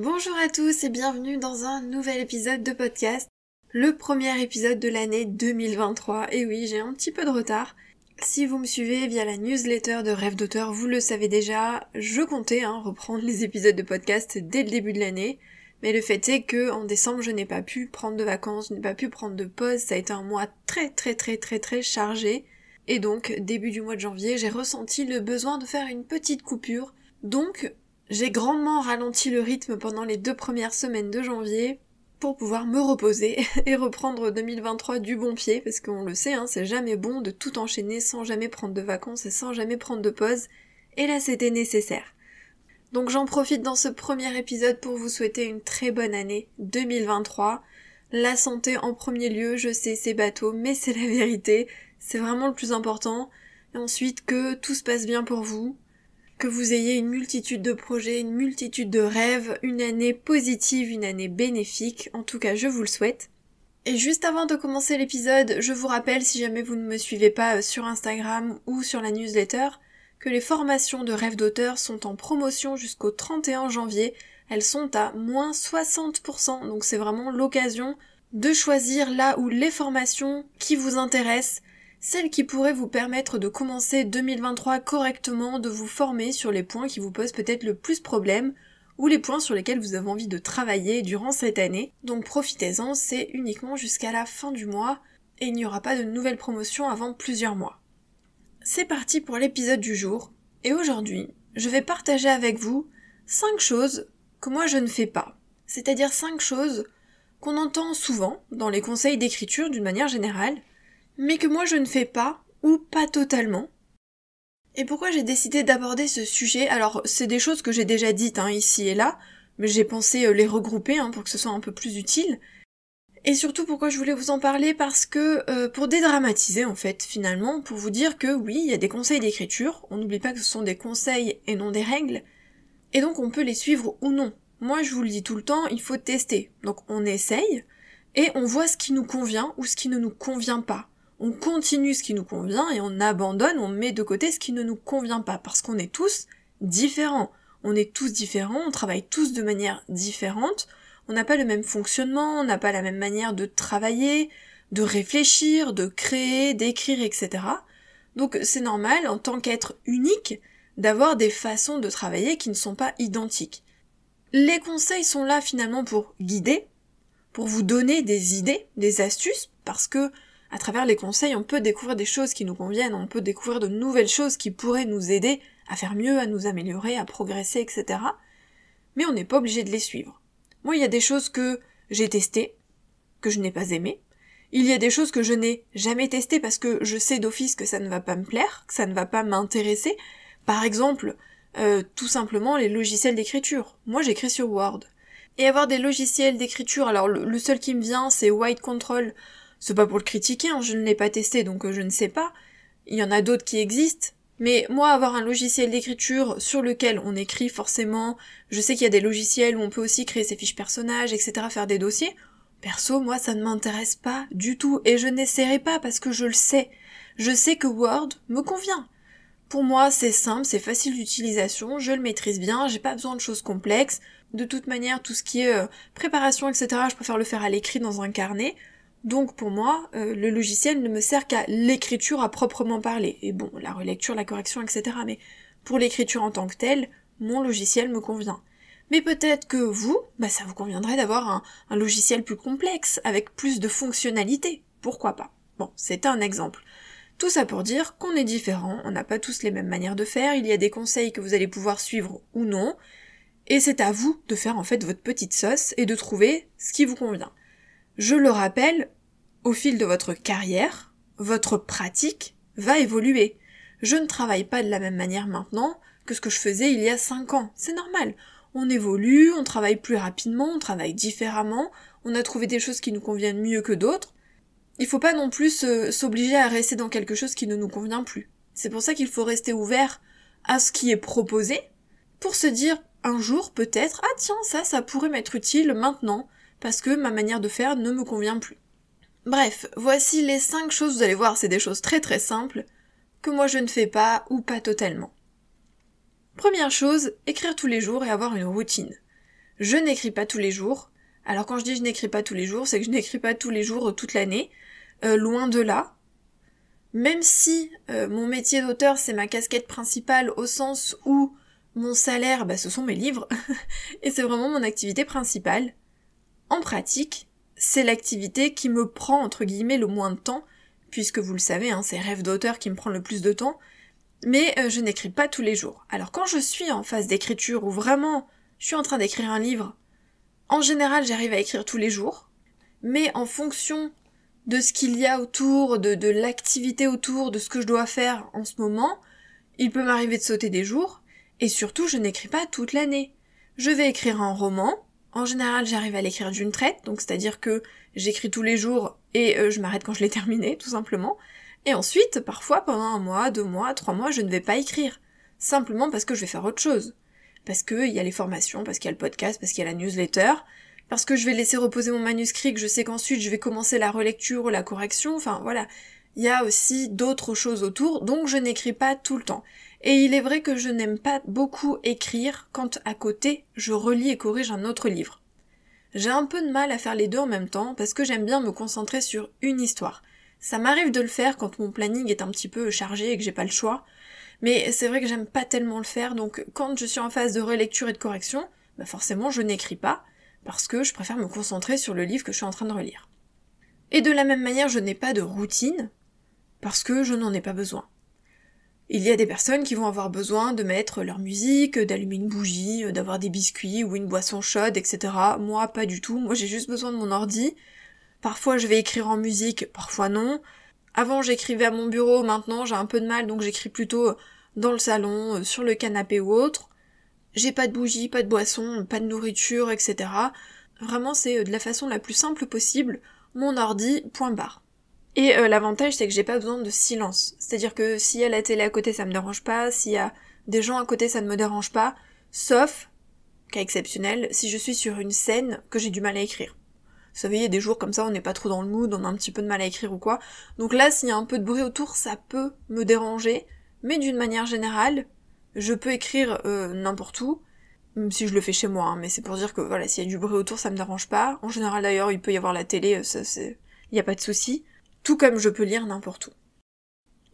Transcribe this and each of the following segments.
Bonjour à tous et bienvenue dans un nouvel épisode de podcast, le premier épisode de l'année 2023. Et oui, j'ai un petit peu de retard. Si vous me suivez via la newsletter de Rêve d'auteur, vous le savez déjà, je comptais reprendre les épisodes de podcast dès le début de l'année. Mais le fait est que en décembre, je n'ai pas pu prendre de vacances, je n'ai pas pu prendre de pause, ça a été un mois très chargé. Et donc, début du mois de janvier, j'ai ressenti le besoin de faire une petite coupure. Donc, j'ai grandement ralenti le rythme pendant les 2 premières semaines de janvier pour pouvoir me reposer et reprendre 2023 du bon pied, parce qu'on le sait, c'est jamais bon de tout enchaîner sans jamais prendre de vacances et sans jamais prendre de pause, et là c'était nécessaire. Donc j'en profite dans ce premier épisode pour vous souhaiter une très bonne année 2023. La santé en premier lieu, je sais c'est bateau, mais c'est la vérité, c'est vraiment le plus important. Et ensuite que tout se passe bien pour vous, que vous ayez une multitude de projets, une multitude de rêves, une année positive, une année bénéfique, en tout cas je vous le souhaite. Et juste avant de commencer l'épisode, je vous rappelle, si jamais vous ne me suivez pas sur Instagram ou sur la newsletter, que les formations de Rêve d'auteur sont en promotion jusqu'au 31 janvier, elles sont à moins 60%, donc c'est vraiment l'occasion de choisir là où les formations qui vous intéressent, celles qui pourraient vous permettre de commencer 2023 correctement, de vous former sur les points qui vous posent peut-être le plus problème, ou les points sur lesquels vous avez envie de travailler durant cette année. Donc profitez-en, c'est uniquement jusqu'à la fin du mois, et il n'y aura pas de nouvelles promotions avant plusieurs mois. C'est parti pour l'épisode du jour, et aujourd'hui, je vais partager avec vous 5 choses que moi je ne fais pas. C'est-à-dire 5 choses qu'on entend souvent dans les conseils d'écriture d'une manière générale, mais que moi je ne fais pas, ou pas totalement. Et pourquoi j'ai décidé d'aborder ce sujet? Alors, c'est des choses que j'ai déjà dites ici et là, mais j'ai pensé les regrouper pour que ce soit un peu plus utile. Et surtout pourquoi je voulais vous en parler, parce que pour dédramatiser en fait, finalement, pour vous dire que oui, il y a des conseils d'écriture, on n'oublie pas que ce sont des conseils et non des règles, et donc on peut les suivre ou non. Moi je vous le dis tout le temps, il faut tester. Donc on essaye, et on voit ce qui nous convient ou ce qui ne nous convient pas. On continue ce qui nous convient et on abandonne, on met de côté ce qui ne nous convient pas, parce qu'on est tous différents. On est tous différents, on travaille tous de manière différente, on n'a pas le même fonctionnement, on n'a pas la même manière de travailler, de réfléchir, de créer, d'écrire, etc. Donc c'est normal, en tant qu'être unique, d'avoir des façons de travailler qui ne sont pas identiques. Les conseils sont là finalement pour guider, pour vous donner des idées, des astuces, parce que à travers les conseils, on peut découvrir des choses qui nous conviennent, on peut découvrir de nouvelles choses qui pourraient nous aider à faire mieux, à nous améliorer, à progresser, etc. Mais on n'est pas obligé de les suivre. Moi, il y a des choses que j'ai testées, que je n'ai pas aimées. Il y a des choses que je n'ai jamais testées parce que je sais d'office que ça ne va pas me plaire, que ça ne va pas m'intéresser. Par exemple, tout simplement les logiciels d'écriture. Moi, j'écris sur Word. Et avoir des logiciels d'écriture, alors le seul qui me vient, c'est Write Control. C'est pas pour le critiquer, je ne l'ai pas testé, donc je ne sais pas. Il y en a d'autres qui existent. Mais moi, avoir un logiciel d'écriture sur lequel on écrit forcément, je sais qu'il y a des logiciels où on peut aussi créer ses fiches personnages, etc., faire des dossiers. Perso, moi, ça ne m'intéresse pas du tout, et je n'essaierai pas parce que je le sais. Je sais que Word me convient. Pour moi, c'est simple, c'est facile d'utilisation, je le maîtrise bien, j'ai pas besoin de choses complexes. De toute manière, tout ce qui est préparation, etc., je préfère le faire à l'écrit dans un carnet. Donc pour moi, le logiciel ne me sert qu'à l'écriture à proprement parler. Et bon, la relecture, la correction, etc. Mais pour l'écriture en tant que telle, mon logiciel me convient. Mais peut-être que vous, ça vous conviendrait d'avoir un logiciel plus complexe, avec plus de fonctionnalités. Pourquoi pas? Bon, c'est un exemple. Tout ça pour dire qu'on est différents, on n'a pas tous les mêmes manières de faire, il y a des conseils que vous allez pouvoir suivre ou non, et c'est à vous de faire en fait votre petite sauce et de trouver ce qui vous convient. Je le rappelle, au fil de votre carrière, votre pratique va évoluer. Je ne travaille pas de la même manière maintenant que ce que je faisais il y a 5 ans. C'est normal. On évolue, on travaille plus rapidement, on travaille différemment, on a trouvé des choses qui nous conviennent mieux que d'autres. Il faut pas non plus s'obliger à rester dans quelque chose qui ne nous convient plus. C'est pour ça qu'il faut rester ouvert à ce qui est proposé, pour se dire un jour peut-être, ah tiens, ça pourrait m'être utile maintenant, parce que ma manière de faire ne me convient plus. Bref, voici les 5 choses, vous allez voir, c'est des choses très très simples, que moi je ne fais pas ou pas totalement. Première chose, écrire tous les jours et avoir une routine. Je n'écris pas tous les jours. Alors quand je dis je n'écris pas tous les jours, c'est que je n'écris pas tous les jours toute l'année. Loin de là. Même si mon métier d'auteur c'est ma casquette principale au sens où mon salaire, ce sont mes livres, et c'est vraiment mon activité principale. En pratique, c'est l'activité qui me prend entre guillemets le moins de temps, puisque vous le savez, c'est Rêve d'auteur qui me prend le plus de temps, mais je n'écris pas tous les jours. Alors quand je suis en phase d'écriture où vraiment je suis en train d'écrire un livre, en général j'arrive à écrire tous les jours, mais en fonction de ce qu'il y a autour, de l'activité autour, de ce que je dois faire en ce moment, il peut m'arriver de sauter des jours, et surtout je n'écris pas toute l'année. Je vais écrire un roman, en général j'arrive à l'écrire d'une traite, donc c'est-à-dire que j'écris tous les jours et je m'arrête quand je l'ai terminé, tout simplement. Et ensuite, parfois pendant 1 mois, 2 mois, 3 mois, je ne vais pas écrire. Simplement parce que je vais faire autre chose. Parce qu'il y a les formations, parce qu'il y a le podcast, parce qu'il y a la newsletter, parce que je vais laisser reposer mon manuscrit, que je sais qu'ensuite je vais commencer la relecture ou la correction, enfin voilà. Il y a aussi d'autres choses autour, donc je n'écris pas tout le temps. Et il est vrai que je n'aime pas beaucoup écrire quand à côté je relis et corrige un autre livre. J'ai un peu de mal à faire les deux en même temps parce que j'aime bien me concentrer sur une histoire. Ça m'arrive de le faire quand mon planning est un petit peu chargé et que j'ai pas le choix, mais c'est vrai que j'aime pas tellement le faire, donc quand je suis en phase de relecture et de correction, forcément je n'écris pas, parce que je préfère me concentrer sur le livre que je suis en train de relire. Et de la même manière, je n'ai pas de routine, parce que je n'en ai pas besoin. Il y a des personnes qui vont avoir besoin de mettre leur musique, d'allumer une bougie, d'avoir des biscuits ou une boisson chaude, etc. Moi, pas du tout. Moi, j'ai juste besoin de mon ordi. Parfois, je vais écrire en musique, parfois non. Avant, j'écrivais à mon bureau, maintenant, j'ai un peu de mal, donc j'écris plutôt dans le salon, sur le canapé ou autre. J'ai pas de bougie, pas de boisson, pas de nourriture, etc. Vraiment, c'est de la façon la plus simple possible. Mon ordi, point barre. Et l'avantage, c'est que j'ai pas besoin de silence. C'est-à-dire que s'il y a la télé à côté, ça me dérange pas. S'il y a des gens à côté, ça ne me dérange pas. Sauf, cas exceptionnel, si je suis sur une scène que j'ai du mal à écrire. Vous savez, il y a des jours comme ça, on n'est pas trop dans le mood, on a un petit peu de mal à écrire ou quoi. Donc là, s'il y a un peu de bruit autour, ça peut me déranger. Mais d'une manière générale, je peux écrire n'importe où. Même si je le fais chez moi, mais c'est pour dire que voilà, s'il y a du bruit autour, ça me dérange pas. En général d'ailleurs, il peut y avoir la télé, il y a pas de souci. Tout comme je peux lire n'importe où.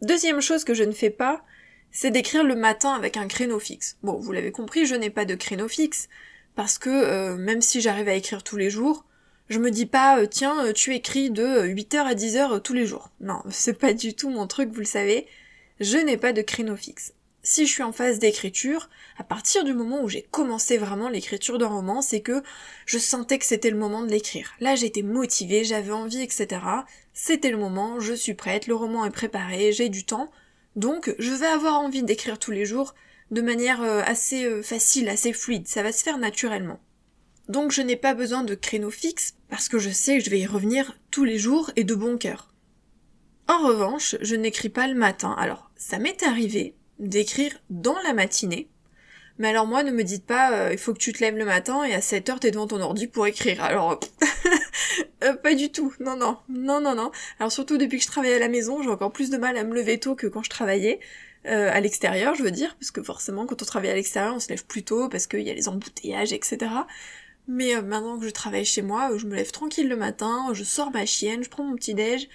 Deuxième chose que je ne fais pas, c'est d'écrire le matin avec un créneau fixe. Bon, vous l'avez compris, je n'ai pas de créneau fixe, parce que même si j'arrive à écrire tous les jours, je me dis pas, tiens, tu écris de 8h à 10h tous les jours. Non, c'est pas du tout mon truc, vous le savez. Je n'ai pas de créneau fixe. Si je suis en phase d'écriture, à partir du moment où j'ai commencé vraiment l'écriture d'un roman, c'est que je sentais que c'était le moment de l'écrire. Là, j'étais motivée, j'avais envie, etc. C'était le moment, je suis prête, le roman est préparé, j'ai du temps. Donc, je vais avoir envie d'écrire tous les jours de manière assez facile, assez fluide. Ça va se faire naturellement. Donc, je n'ai pas besoin de créneau fixe parce que je sais que je vais y revenir tous les jours et de bon cœur. En revanche, je n'écris pas le matin. Alors, ça m'est arrivé d'écrire dans la matinée, mais alors moi, ne me dites pas il faut que tu te lèves le matin et à 7h t'es devant ton ordi pour écrire. Alors, pas du tout, non. Alors surtout depuis que je travaille à la maison, j'ai encore plus de mal à me lever tôt que quand je travaillais à l'extérieur, je veux dire, parce que forcément quand on travaille à l'extérieur, on se lève plus tôt parce qu'il y a les embouteillages, etc. Mais maintenant que je travaille chez moi, je me lève tranquille le matin, je sors ma chienne, je prends mon petit déj.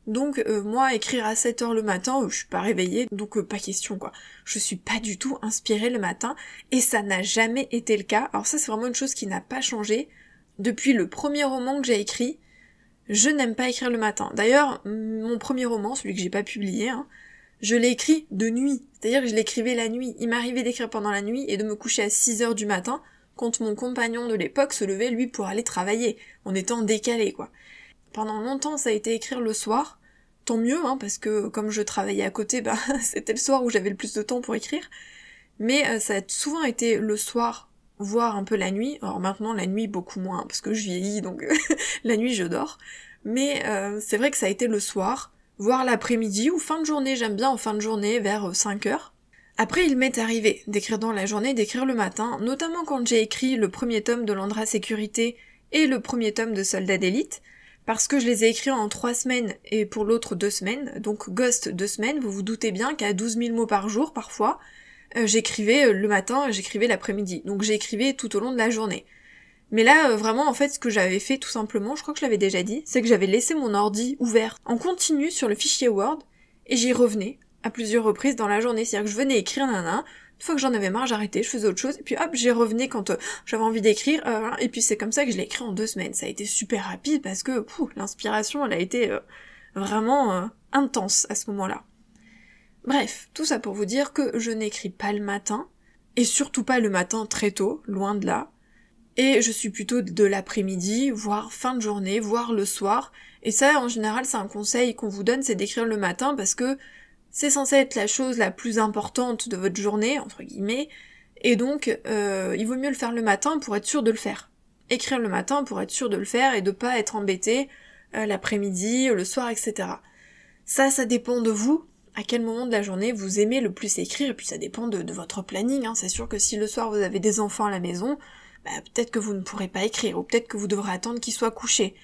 Donc moi, écrire à 7h le matin, je suis pas réveillée, donc pas question quoi. Je suis pas du tout inspirée le matin, et ça n'a jamais été le cas. Alors ça, c'est vraiment une chose qui n'a pas changé. Depuis le premier roman que j'ai écrit, je n'aime pas écrire le matin. D'ailleurs, mon premier roman, celui que j'ai pas publié, je l'ai écrit de nuit. C'est-à-dire que je l'écrivais la nuit. Il m'arrivait d'écrire pendant la nuit et de me coucher à 6h du matin, quand mon compagnon de l'époque se levait, lui, pour aller travailler. On était en décalé, quoi. Pendant longtemps, ça a été écrire le soir. Tant mieux, parce que comme je travaillais à côté, c'était le soir où j'avais le plus de temps pour écrire. Mais ça a souvent été le soir, voire un peu la nuit. Alors maintenant, la nuit, beaucoup moins, parce que je vieillis, donc la nuit, je dors. Mais c'est vrai que ça a été le soir, voire l'après-midi, ou fin de journée. J'aime bien en fin de journée, vers 5h. Après, il m'est arrivé d'écrire dans la journée, d'écrire le matin, notamment quand j'ai écrit le premier tome de Landra Sécurité et le premier tome de Soldats d'élite, parce que je les ai écrits en 3 semaines et pour l'autre 2 semaines, donc Ghost 2 semaines, vous vous doutez bien qu'à 12 000 mots par jour parfois, j'écrivais le matin, j'écrivais l'après-midi, donc j'écrivais tout au long de la journée. Mais là, vraiment, en fait, ce que j'avais fait tout simplement, je crois que je l'avais déjà dit, c'est que j'avais laissé mon ordi ouvert en continu sur le fichier Word, et j'y revenais à plusieurs reprises dans la journée. C'est-à-dire que je venais écrire, une fois que j'en avais marre, j'arrêtais, je faisais autre chose, et puis hop, j'y revenais quand j'avais envie d'écrire, et puis c'est comme ça que je l'ai écrit en 2 semaines. Ça a été super rapide parce que l'inspiration, elle a été vraiment intense à ce moment-là. Bref, tout ça pour vous dire que je n'écris pas le matin, et surtout pas le matin très tôt, loin de là. Et je suis plutôt de l'après-midi, voire fin de journée, voire le soir. Et ça, en général, c'est un conseil qu'on vous donne, c'est d'écrire le matin parce que c'est censé être la chose la plus importante de votre journée, entre guillemets. Et donc, il vaut mieux le faire le matin pour être sûr de le faire. Écrire le matin pour être sûr de le faire et de pas être embêté l'après-midi, le soir, etc. Ça dépend de vous. À quel moment de la journée vous aimez le plus écrire, et puis ça dépend de votre planning, hein. C'est sûr que si le soir vous avez des enfants à la maison, peut-être que vous ne pourrez pas écrire, ou peut-être que vous devrez attendre qu'ils soient couchés.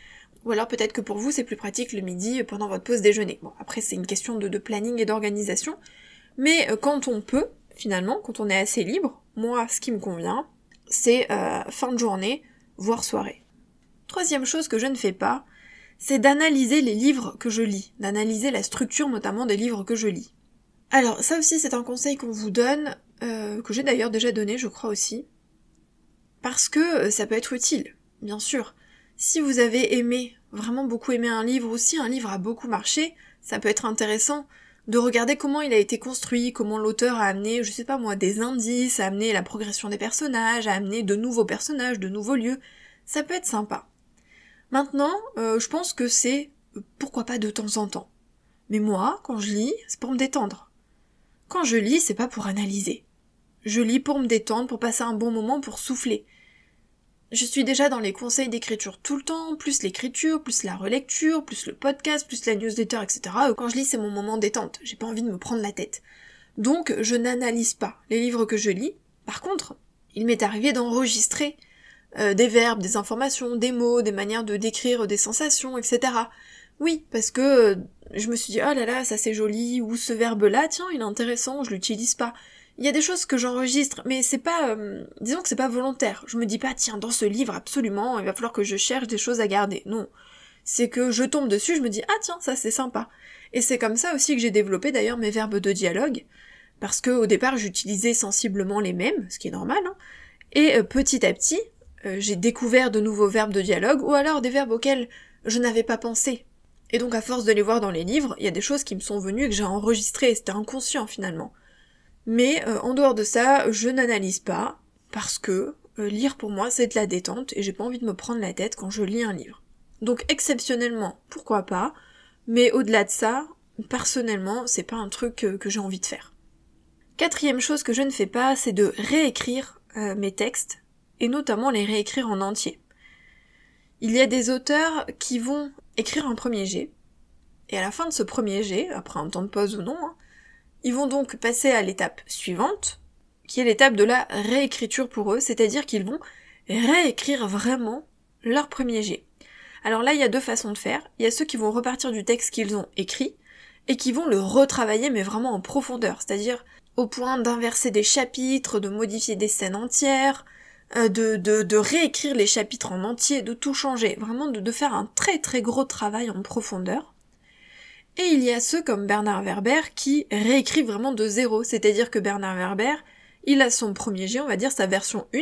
Ou alors peut-être que pour vous c'est plus pratique le midi pendant votre pause déjeuner. Bon, après c'est une question de planning et d'organisation, mais quand on peut, finalement, quand on est assez libre, moi ce qui me convient, c'est fin de journée, voire soirée. Troisième chose que je ne fais pas, c'est d'analyser les livres que je lis, d'analyser la structure notamment des livres que je lis. Alors ça aussi c'est un conseil qu'on vous donne, que j'ai d'ailleurs déjà donné je crois aussi, parce que ça peut être utile, bien sûr. Si vous avez vraiment beaucoup aimé un livre, ou si un livre a beaucoup marché, ça peut être intéressant de regarder comment il a été construit, comment l'auteur a amené, je sais pas moi, des indices, a amené la progression des personnages, a amené de nouveaux personnages, de nouveaux lieux. Ça peut être sympa. Maintenant, je pense que c'est, pourquoi pas de temps en temps. Mais moi, quand je lis, c'est pour me détendre. Quand je lis, c'est pas pour analyser. Je lis pour me détendre, pour passer un bon moment, pour souffler. Je suis déjà dans les conseils d'écriture tout le temps, plus l'écriture, plus la relecture, plus le podcast, plus la newsletter, etc. Quand je lis, c'est mon moment détente. J'ai pas envie de me prendre la tête. Donc, je n'analyse pas les livres que je lis. Par contre, il m'est arrivé d'enregistrer des verbes, des informations, des mots, des manières de décrire des sensations, etc. Oui, parce que je me suis dit, oh là là, ça c'est joli, ou ce verbe-là, tiens, il est intéressant, je l'utilise pas. Il y a des choses que j'enregistre, mais c'est pas, disons que c'est pas volontaire. Je me dis pas, tiens, dans ce livre, absolument, il va falloir que je cherche des choses à garder. Non. C'est que je tombe dessus, je me dis, ah tiens, ça c'est sympa. Et c'est comme ça aussi que j'ai développé d'ailleurs mes verbes de dialogue, parce que au départ j'utilisais sensiblement les mêmes, ce qui est normal, hein, et petit à petit, j'ai découvert de nouveaux verbes de dialogue, ou alors des verbes auxquels je n'avais pas pensé. Et donc à force de les voir dans les livres, il y a des choses qui me sont venues et que j'ai enregistrées, c'était inconscient finalement. Mais en dehors de ça, je n'analyse pas, parce que lire pour moi c'est de la détente, et j'ai pas envie de me prendre la tête quand je lis un livre. Donc exceptionnellement, pourquoi pas, mais au-delà de ça, personnellement, c'est pas un truc que j'ai envie de faire. Quatrième chose que je ne fais pas, c'est de réécrire mes textes, et notamment les réécrire en entier. Il y a des auteurs qui vont écrire un premier jet, et à la fin de ce premier jet, après un temps de pause ou non, ils vont donc passer à l'étape suivante, qui est l'étape de la réécriture pour eux, c'est-à-dire qu'ils vont réécrire vraiment leur premier jet. Alors là, il y a deux façons de faire. Il y a ceux qui vont repartir du texte qu'ils ont écrit, et qui vont le retravailler, mais vraiment en profondeur, c'est-à-dire au point d'inverser des chapitres, de modifier des scènes entières, de réécrire les chapitres en entier, de tout changer, vraiment de faire un très très gros travail en profondeur. Et il y a ceux comme Bernard Werber qui réécrivent vraiment de zéro, c'est-à-dire que Bernard Werber, il a son premier jet, on va dire sa version 1,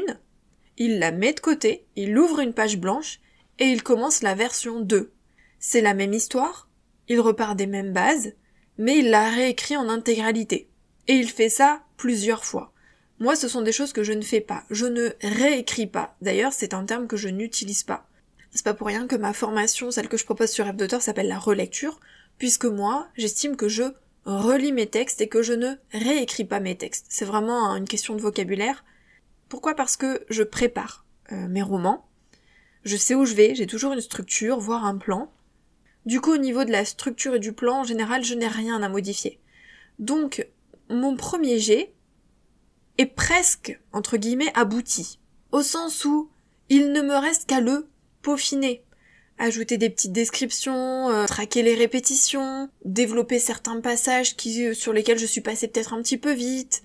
il la met de côté, il ouvre une page blanche, et il commence la version 2. C'est la même histoire, il repart des mêmes bases, mais il la réécrit en intégralité. Et il fait ça plusieurs fois. Moi, ce sont des choses que je ne fais pas. Je ne réécris pas. D'ailleurs, c'est un terme que je n'utilise pas. C'est pas pour rien que ma formation, celle que je propose sur Rêve d'auteur, s'appelle la relecture, puisque moi, j'estime que je relis mes textes et que je ne réécris pas mes textes. C'est vraiment une question de vocabulaire. Pourquoi ? Parce que je prépare mes romans. Je sais où je vais, j'ai toujours une structure, voire un plan. Du coup, au niveau de la structure et du plan, en général, je n'ai rien à modifier. Donc, mon premier jet est presque, entre guillemets, abouti. Au sens où il ne me reste qu'à le peaufiner. Ajouter des petites descriptions, traquer les répétitions, développer certains passages sur lesquels je suis passée peut-être un petit peu vite.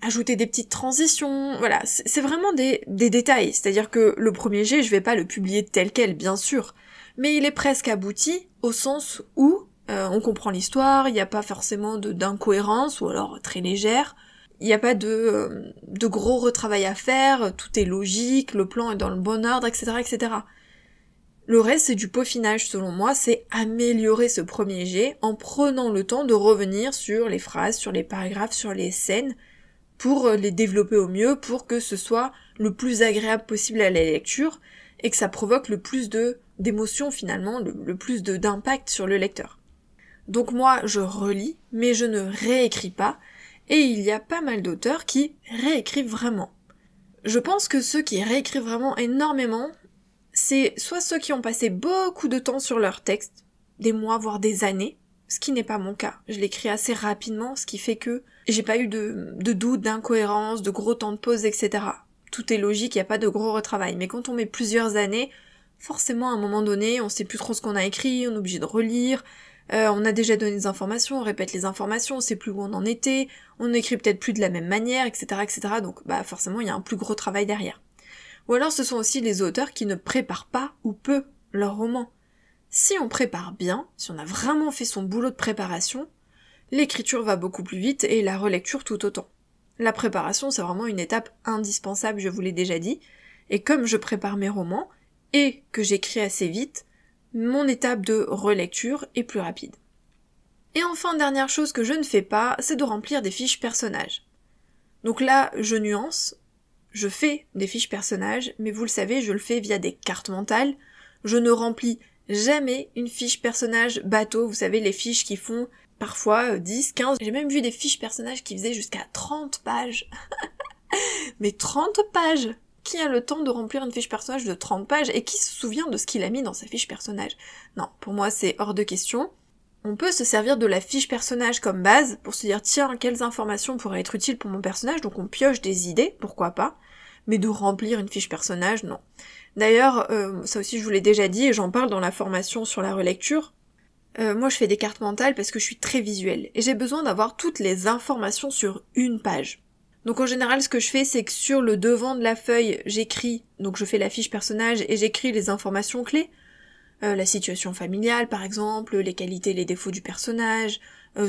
ajouter des petites transitions, voilà, c'est vraiment des détails, c'est-à-dire que le premier jet, je vais pas le publier tel quel, bien sûr, mais il est presque abouti au sens où on comprend l'histoire, il n'y a pas forcément d'incohérence, ou alors très légère, il n'y a pas de gros retravail à faire, tout est logique, le plan est dans le bon ordre, etc., etc. Le reste, c'est du peaufinage, selon moi, c'est améliorer ce premier jet en prenant le temps de revenir sur les phrases, sur les paragraphes, sur les scènes, pour les développer au mieux, pour que ce soit le plus agréable possible à la lecture, et que ça provoque le plus d'émotions finalement, le plus d'impact sur le lecteur. Donc moi, je relis, mais je ne réécris pas, et il y a pas mal d'auteurs qui réécrivent vraiment. Je pense que ceux qui réécrivent vraiment énormément, c'est soit ceux qui ont passé beaucoup de temps sur leur texte, des mois voire des années, ce qui n'est pas mon cas. Je l'écris assez rapidement, ce qui fait que j'ai pas eu de doute, d'incohérence, de gros temps de pause, etc. Tout est logique, il n'y a pas de gros retravail. Mais quand on met plusieurs années, forcément à un moment donné, on sait plus trop ce qu'on a écrit, on est obligé de relire, on a déjà donné des informations, on répète les informations, on sait plus où on en était, on écrit peut-être plus de la même manière, etc., etc. Donc forcément il y a un plus gros travail derrière. Ou alors ce sont aussi les auteurs qui ne préparent pas ou peu leur roman. Si on prépare bien, si on a vraiment fait son boulot de préparation, l'écriture va beaucoup plus vite et la relecture tout autant. La préparation, c'est vraiment une étape indispensable, je vous l'ai déjà dit, et comme je prépare mes romans et que j'écris assez vite, mon étape de relecture est plus rapide. Et enfin, dernière chose que je ne fais pas, c'est de remplir des fiches personnages. Donc là, je nuance, je fais des fiches personnages, mais vous le savez, je le fais via des cartes mentales, je ne remplis jamais une fiche personnage bateau, vous savez, les fiches qui font parfois 10, 15, j'ai même vu des fiches personnages qui faisaient jusqu'à 30 pages. Mais 30 pages! Qui a le temps de remplir une fiche personnage de 30 pages et qui se souvient de ce qu'il a mis dans sa fiche personnage? Non, pour moi c'est hors de question. On peut se servir de la fiche personnage comme base pour se dire tiens, quelles informations pourraient être utiles pour mon personnage, donc on pioche des idées, pourquoi pas, mais de remplir une fiche personnage, non. D'ailleurs, ça aussi je vous l'ai déjà dit et j'en parle dans la formation sur la relecture, moi je fais des cartes mentales parce que je suis très visuelle et j'ai besoin d'avoir toutes les informations sur une page. Donc en général ce que je fais c'est que sur le devant de la feuille j'écris, donc je fais la fiche personnage et j'écris les informations clés, la situation familiale par exemple, les qualités et les défauts du personnage,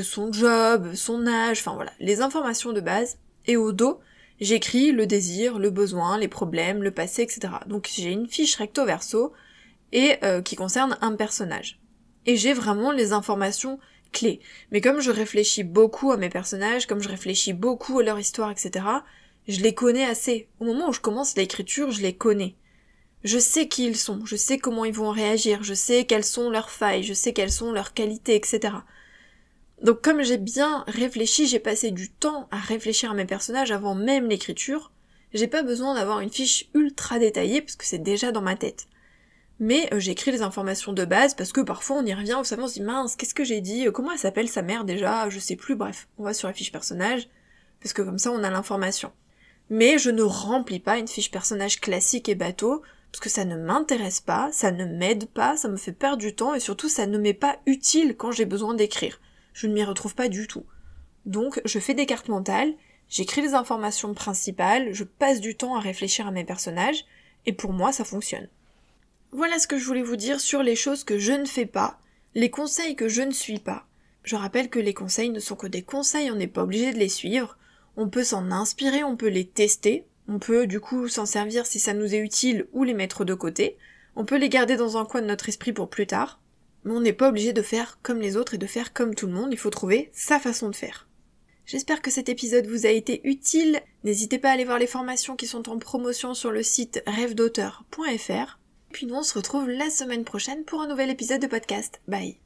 son job, son âge, enfin voilà, les informations de base, et au dos j'écris le désir, le besoin, les problèmes, le passé, etc. Donc j'ai une fiche recto verso et qui concerne un personnage. Et j'ai vraiment les informations clés. Mais comme je réfléchis beaucoup à mes personnages, comme je réfléchis beaucoup à leur histoire, etc., je les connais assez. Au moment où je commence l'écriture, je les connais. Je sais qui ils sont, je sais comment ils vont réagir, je sais quelles sont leurs failles, je sais quelles sont leurs qualités, etc. Donc comme j'ai bien réfléchi, j'ai passé du temps à réfléchir à mes personnages avant même l'écriture, j'ai pas besoin d'avoir une fiche ultra détaillée parce que c'est déjà dans ma tête. Mais j'écris les informations de base parce que parfois on y revient, vous savez, on se dit mince, qu'est-ce que j'ai dit, comment elle s'appelle sa mère déjà, je sais plus, bref, on va sur la fiche personnage, parce que comme ça on a l'information. Mais je ne remplis pas une fiche personnage classique et bateau, parce que ça ne m'intéresse pas, ça ne m'aide pas, ça me fait perdre du temps, et surtout ça ne m'est pas utile quand j'ai besoin d'écrire. Je ne m'y retrouve pas du tout. Donc je fais des cartes mentales, j'écris les informations principales, je passe du temps à réfléchir à mes personnages, et pour moi ça fonctionne. Voilà ce que je voulais vous dire sur les choses que je ne fais pas, les conseils que je ne suis pas. Je rappelle que les conseils ne sont que des conseils, on n'est pas obligé de les suivre. On peut s'en inspirer, on peut les tester, on peut du coup s'en servir si ça nous est utile ou les mettre de côté. On peut les garder dans un coin de notre esprit pour plus tard. Mais on n'est pas obligé de faire comme les autres et de faire comme tout le monde, il faut trouver sa façon de faire. J'espère que cet épisode vous a été utile. N'hésitez pas à aller voir les formations qui sont en promotion sur le site rêvedauteur.fr. Puis nous on se retrouve la semaine prochaine pour un nouvel épisode de podcast. Bye!